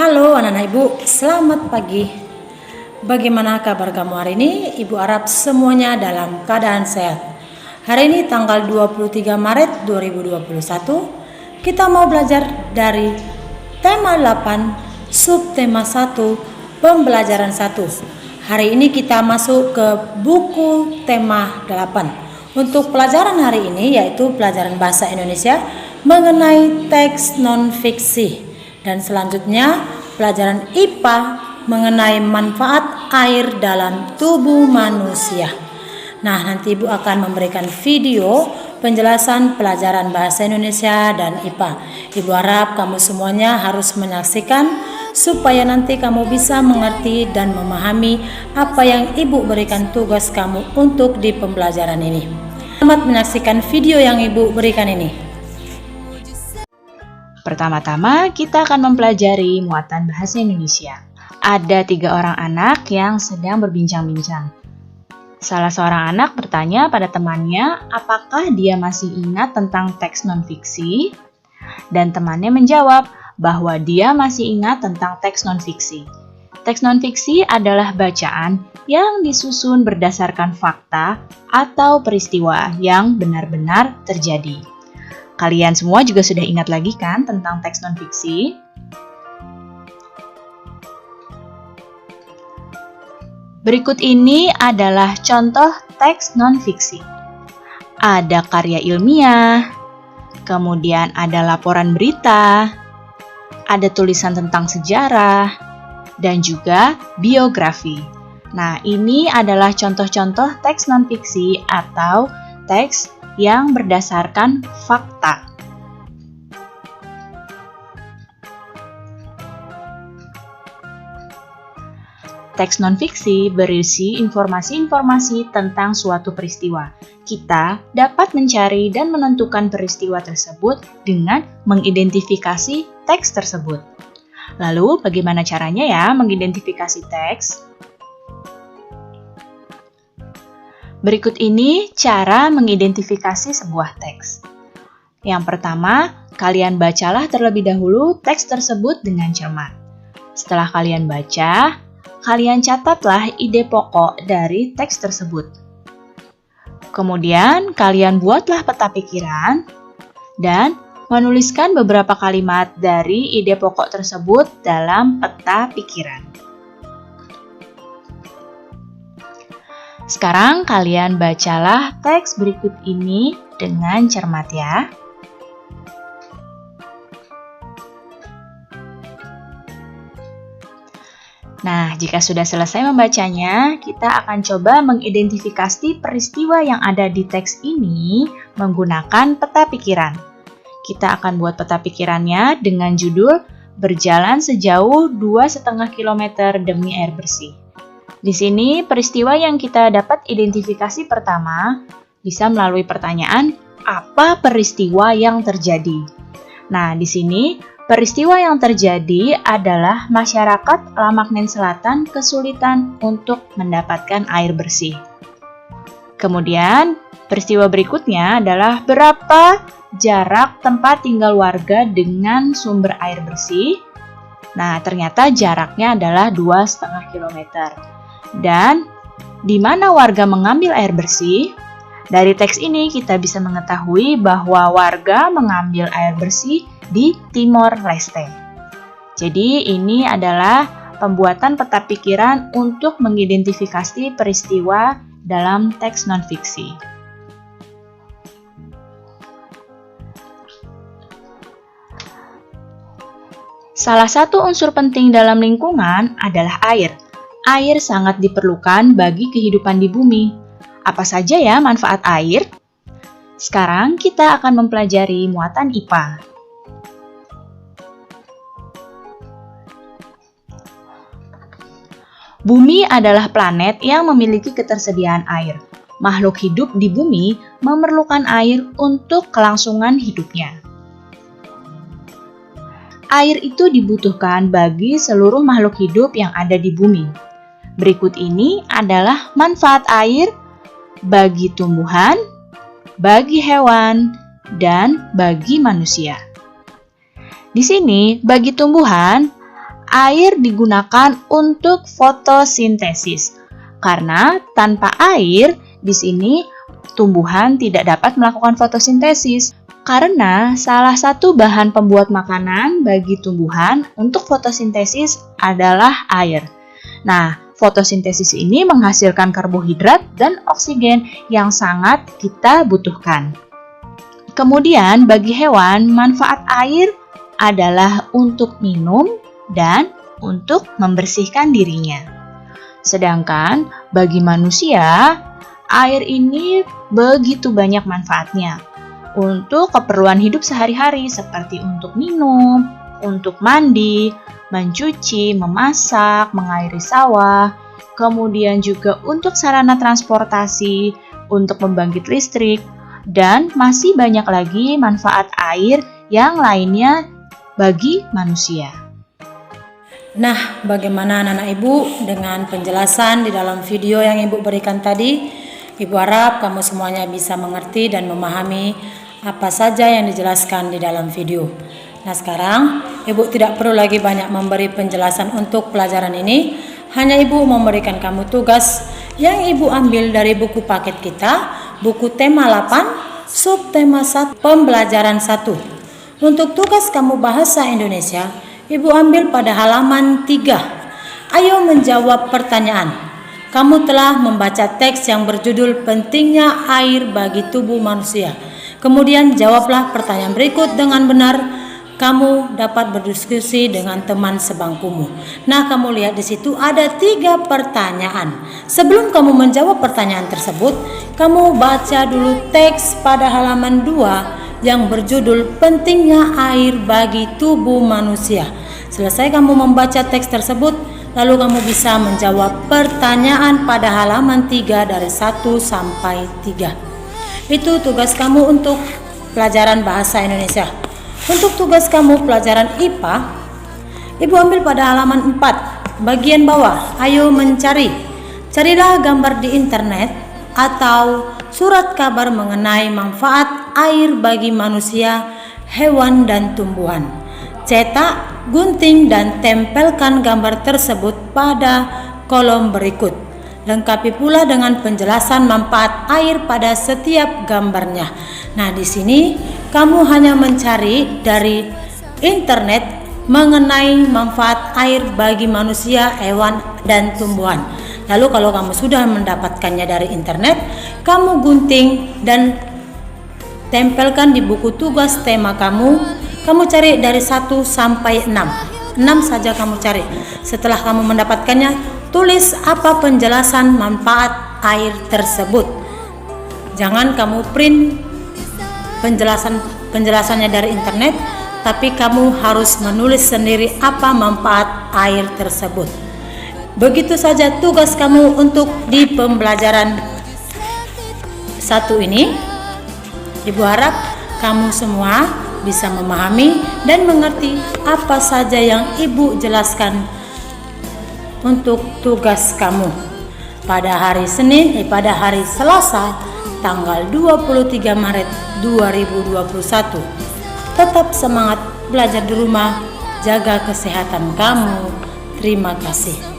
Halo anak-anak ibu, selamat pagi. Bagaimana kabar kamu hari ini? Ibu harap semuanya dalam keadaan sehat. Hari ini tanggal 23 Maret 2021, kita mau belajar dari tema 8, subtema 1, pembelajaran 1. Hari ini kita masuk ke buku tema 8. Untuk pelajaran hari ini yaitu pelajaran bahasa Indonesia mengenai teks non-fiksi. Dan selanjutnya pelajaran IPA mengenai manfaat air dalam tubuh manusia. Nah, nanti Ibu akan memberikan video penjelasan pelajaran bahasa Indonesia dan IPA. Ibu harap kamu semuanya harus menyaksikan supaya nanti kamu bisa mengerti dan memahami apa yang Ibu berikan tugas kamu untuk di pembelajaran ini. Selamat menyaksikan video yang Ibu berikan ini. Pertama-tama, kita akan mempelajari muatan bahasa Indonesia. Ada 3 orang anak yang sedang berbincang-bincang. Salah seorang anak bertanya pada temannya, apakah dia masih ingat tentang teks non-fiksi? Dan temannya menjawab bahwa dia masih ingat tentang teks non-fiksi. Teks non-fiksi adalah bacaan yang disusun berdasarkan fakta atau peristiwa yang benar-benar terjadi. Kalian semua juga sudah ingat lagi kan tentang teks non-fiksi? Berikut ini adalah contoh teks non-fiksi. Ada karya ilmiah, kemudian ada laporan berita, ada tulisan tentang sejarah, dan juga biografi. Nah, ini adalah contoh-contoh teks non-fiksi atau teks yang berdasarkan fakta. Teks non-fiksi berisi informasi-informasi tentang suatu peristiwa. Kita dapat mencari dan menentukan peristiwa tersebut dengan mengidentifikasi teks tersebut. Lalu, bagaimana caranya ya mengidentifikasi teks? Berikut ini cara mengidentifikasi sebuah teks. Yang pertama, kalian bacalah terlebih dahulu teks tersebut dengan cermat. Setelah kalian baca, kalian catatlah ide pokok dari teks tersebut. Kemudian, kalian buatlah peta pikiran dan menuliskan beberapa kalimat dari ide pokok tersebut dalam peta pikiran. Sekarang kalian bacalah teks berikut ini dengan cermat ya. Nah, jika sudah selesai membacanya, kita akan coba mengidentifikasi peristiwa yang ada di teks ini menggunakan peta pikiran. Kita akan buat peta pikirannya dengan judul Berjalan sejauh 2,5 km demi air bersih. Di sini, peristiwa yang kita dapat identifikasi pertama bisa melalui pertanyaan, apa peristiwa yang terjadi? Nah, di sini, peristiwa yang terjadi adalah masyarakat Lamaknen Selatan kesulitan untuk mendapatkan air bersih. Kemudian, peristiwa berikutnya adalah berapa jarak tempat tinggal warga dengan sumber air bersih? Nah, ternyata jaraknya adalah 2,5 km. Dan di mana warga mengambil air bersih? Dari teks ini kita bisa mengetahui bahwa warga mengambil air bersih di Timor Leste. Jadi ini adalah pembuatan peta pikiran untuk mengidentifikasi peristiwa dalam teks non-fiksi. Salah satu unsur penting dalam lingkungan adalah air. Air sangat diperlukan bagi kehidupan di bumi. Apa saja ya manfaat air? Sekarang kita akan mempelajari muatan IPA. Bumi adalah planet yang memiliki ketersediaan air. Makhluk hidup di bumi memerlukan air untuk kelangsungan hidupnya. Air itu dibutuhkan bagi seluruh makhluk hidup yang ada di bumi. Berikut ini adalah manfaat air bagi tumbuhan, bagi hewan, dan bagi manusia. Di sini, bagi tumbuhan, air digunakan untuk fotosintesis. Karena tanpa air, di sini tumbuhan tidak dapat melakukan fotosintesis. Karena salah satu bahan pembuat makanan bagi tumbuhan untuk fotosintesis adalah air. Nah, fotosintesis ini menghasilkan karbohidrat dan oksigen yang sangat kita butuhkan. Kemudian, bagi hewan, manfaat air adalah untuk minum dan untuk membersihkan dirinya. Sedangkan bagi manusia, air ini begitu banyak manfaatnya untuk keperluan hidup sehari-hari seperti untuk minum, untuk mandi, mencuci, memasak, mengairi sawah, kemudian juga untuk sarana transportasi, untuk membangkit listrik, dan masih banyak lagi manfaat air yang lainnya bagi manusia. Nah, bagaimana anak-anak Ibu dengan penjelasan di dalam video yang Ibu berikan tadi? Ibu harap kamu semuanya bisa mengerti dan memahami apa saja yang dijelaskan di dalam video. Nah, sekarang Ibu tidak perlu lagi banyak memberi penjelasan untuk pelajaran ini. Hanya Ibu memberikan kamu tugas yang Ibu ambil dari buku paket kita, buku tema 8, subtema 1, pembelajaran 1. Untuk tugas kamu bahasa Indonesia, Ibu ambil pada halaman 3. Ayo menjawab pertanyaan. Kamu telah membaca teks yang berjudul Pentingnya Air Bagi Tubuh Manusia. Kemudian jawablah pertanyaan berikut dengan benar. Kamu dapat berdiskusi dengan teman sebangkumu. Nah, kamu lihat di situ ada 3 pertanyaan. Sebelum kamu menjawab pertanyaan tersebut, kamu baca dulu teks pada halaman 2 yang berjudul Pentingnya Air Bagi Tubuh Manusia. Selesai kamu membaca teks tersebut, lalu kamu bisa menjawab pertanyaan pada halaman 3 dari 1 sampai 3. Itu tugas kamu untuk pelajaran bahasa Indonesia. Untuk tugas kamu pelajaran IPA, Ibu ambil pada halaman 4, bagian bawah. Ayo mencari. Carilah gambar di internet atau surat kabar mengenai manfaat air bagi manusia, hewan, dan tumbuhan. Cetak, gunting, dan tempelkan gambar tersebut pada kolom berikut. Lengkapi pula dengan penjelasan manfaat air pada setiap gambarnya. Nah, di sini kamu hanya mencari dari internet mengenai manfaat air bagi manusia, hewan, dan tumbuhan. Lalu kalau kamu sudah mendapatkannya dari internet, kamu gunting dan tempelkan di buku tugas tema kamu. Kamu cari dari 1 sampai 6. 6 saja kamu cari. Setelah kamu mendapatkannya, tulis apa penjelasan manfaat air tersebut. Jangan kamu print penjelasannya dari internet, tapi kamu harus menulis sendiri apa manfaat air tersebut. Begitu saja tugas kamu untuk di pembelajaran 1 ini. Ibu harap kamu semua bisa memahami dan mengerti apa saja yang Ibu jelaskan untuk tugas kamu. Pada hari Selasa tanggal 23 Maret 2021. Tetap semangat belajar di rumah, jaga kesehatan kamu. Terima kasih.